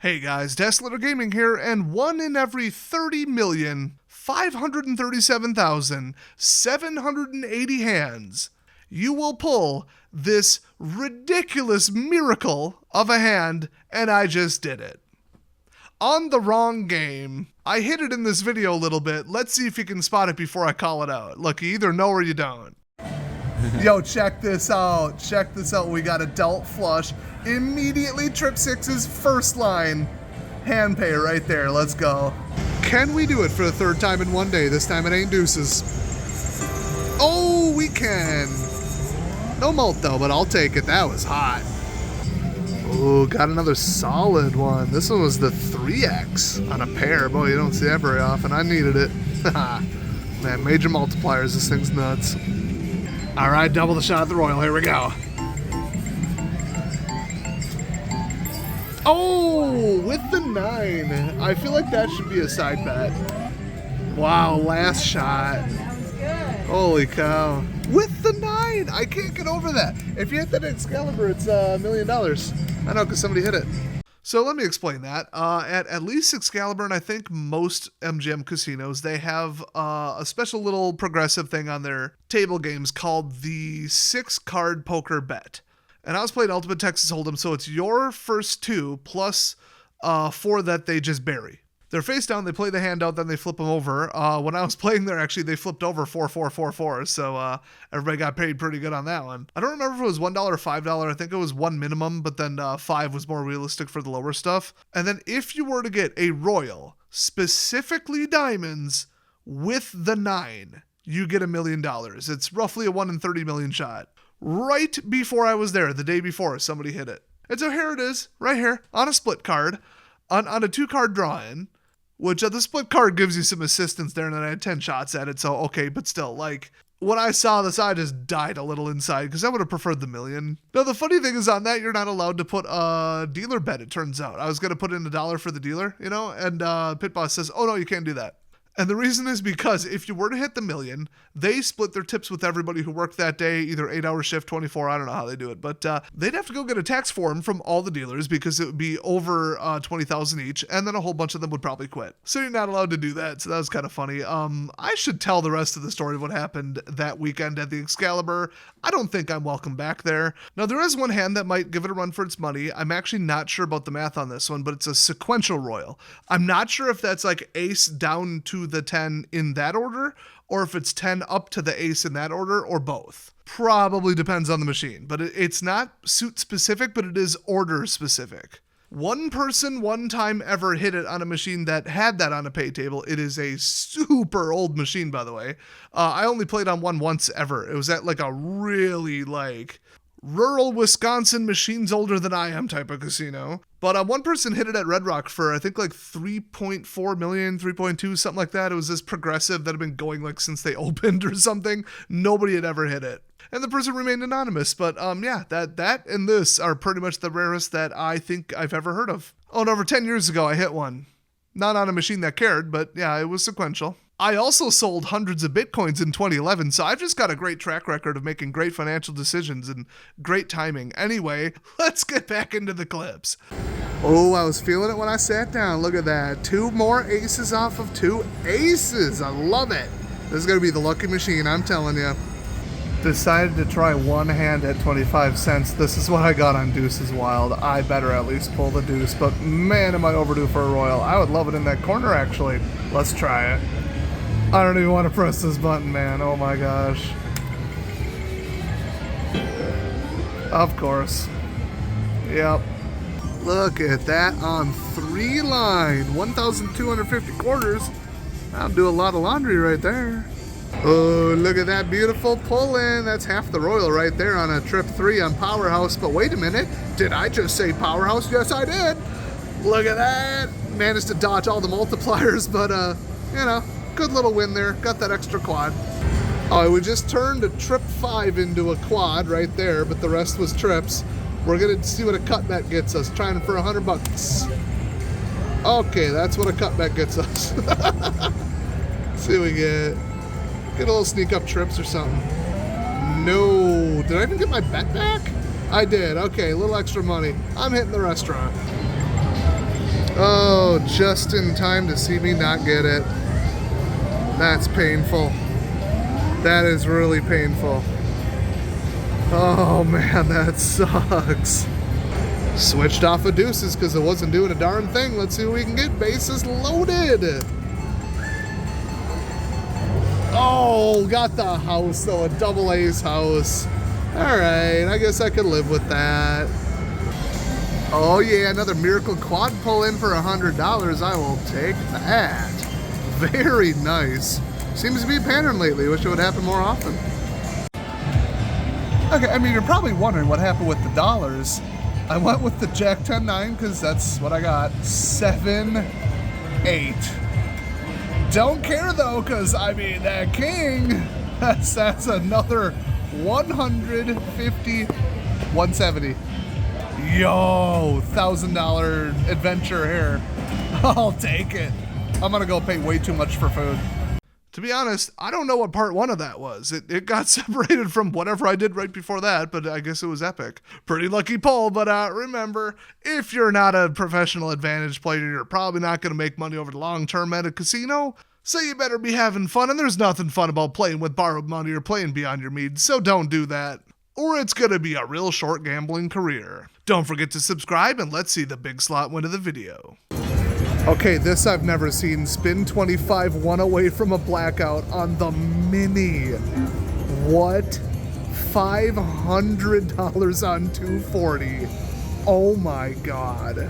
Hey guys, Deslator Gaming here, and 1 in every 30,537,780 hands, you will pull this ridiculous miracle of a hand, and I just did it. On the wrong game. I hit it in this video a little bit. Let's see if you can spot it before I call it out. Look, you either know or you don't. Yo, check this out. Check this out. We got a dealt flush. Immediately trip six's first line. Hand pay right there. Let's go. Can we do it for the third time in one day? This time it ain't deuces. Oh, we can. No mult though, but I'll take it. That was hot. Oh, got another solid one. This one was the 3x on a pair. Boy, you don't see that very often. I needed it. Man, major multipliers. This thing's nuts. All right, double the shot at the Royal. Here we go. Oh, with the 9. I feel like that should be a side bet. Wow, last shot. Holy cow. With the 9. I can't get over that. If you hit that Excalibur, it's $1 million. I know, because somebody hit it. So let me explain that. At least Excalibur, and I think most MGM casinos, they have a special little progressive thing on their table games called the 6-card poker bet. And I was playing Ultimate Texas Hold'em, so it's your first 2 plus 4 that they just bury. They're face down, they play the hand out, then they flip them over. When I was playing there, actually, they flipped over 4, 4, 4, 4, so everybody got paid pretty good on that one. I don't remember if it was $1 or $5. I think it was 1 minimum, but then 5 was more realistic for the lower stuff. And then if you were to get a Royal, specifically diamonds, with the 9, you get $1 million. It's roughly a 1 in 30 million shot. Right before I was there, the day before, somebody hit it. And so here it is, right here, on a split card, on a 2-card draw-in, which the split card gives you some assistance there, and then I had 10 shots at it, so okay, but still, like, when I saw this, I just died a little inside, because I would have preferred the million. Now, the funny thing is on that, you're not allowed to put a dealer bet, it turns out. I was going to put in $1 for the dealer, you know, and Pit Boss says, oh no, you can't do that. And the reason is because if you were to hit the million, they split their tips with everybody who worked that day, either 8-hour shift, 24, I don't know how they do it, but they'd have to go get a tax form from all the dealers because it would be over 20,000 each, and then a whole bunch of them would probably quit. So you're not allowed to do that, so that was kind of funny. I should tell the rest of the story of what happened that weekend at the Excalibur. I don't think I'm welcome back there. Now, there is one hand that might give it a run for its money. I'm actually not sure about the math on this one, but it's a sequential Royal. I'm not sure if that's like ace down to the 10 in that order, or if it's 10 up to the ace in that order, or both. Probably depends on the machine, but it's not suit specific, but it is order specific. One person one time ever hit it on a machine that had that on a pay table. It is a super old machine, by the way. I only played on one once ever. It was at like a really like rural Wisconsin, machines older than I am type of casino. But one person hit it at Red Rock for I think like 3.4 million, 3.2, something like that. It was this progressive that had been going like since they opened or something. Nobody had ever hit it. And the person remained anonymous. But yeah, that and this are pretty much the rarest that I think I've ever heard of. Oh, and over 10 years ago, I hit one. Not on a machine that cared, but yeah, it was sequential. I also sold hundreds of Bitcoins in 2011, so I've just got a great track record of making great financial decisions and great timing. Anyway, let's get back into the clips. Oh, I was feeling it when I sat down. Look at that. 2 more aces off of 2 aces. I love it. This is going to be the lucky machine, I'm telling you. Decided to try one hand at 25 cents. This is what I got on Deuces Wild. I better at least pull the deuce, but man, am I overdue for a Royal. I would love it in that corner, actually. Let's try it. I don't even want to press this button, man. Oh my gosh. Of course. Yep. Look at that on 3 line. 1,250 quarters. I'll do a lot of laundry right there. Oh, look at that beautiful pull-in. That's half the Royal right there on a trip 3 on Powerhouse. But wait a minute. Did I just say Powerhouse? Yes, I did. Look at that. Managed to dodge all the multipliers, but, you know, good little win there. Got that extra quad. Oh, we just turned a trip 5 into a quad right there, but the rest was trips. We're going to see what a cut bet gets us. Trying for $100. Okay, that's what a cut bet gets us. See what we get. Get a little sneak up trips or something. No. Did I even get my bet back? I did. Okay, a little extra money. I'm hitting the restaurant. Oh, just in time to see me not get it. That's painful. That is really painful. Oh man, that sucks. Switched off of deuces because it wasn't doing a darn thing. Let's see what we can get. Bases loaded. Oh, got the house though, a double ace house. All right, I guess I could live with that. Oh yeah, another miracle quad pull in for $100. I will take that. Very nice. Seems to be a pattern lately. Wish it would happen more often. Okay, I mean, you're probably wondering what happened with the dollars. I went with the Jack 10-9 because that's what I got. 7-8. Don't care though, because I mean, that king, that's another 150, 170. Yo, $1,000 adventure here. I'll take it. I'm gonna go pay way too much for food. To be honest, I don't know what part one of that was. It got separated from whatever I did right before that, but I guess it was epic. Pretty lucky pull, but remember, if you're not a professional advantage player, you're probably not going to make money over the long term at a casino. So you better be having fun, and there's nothing fun about playing with borrowed money or playing beyond your means, so don't do that. Or it's going to be a real short gambling career. Don't forget to subscribe, and let's see the big slot win of the video. Okay, this I've never seen. Spin 25, one away from a blackout on the mini. What? $500 on 240. Oh my God.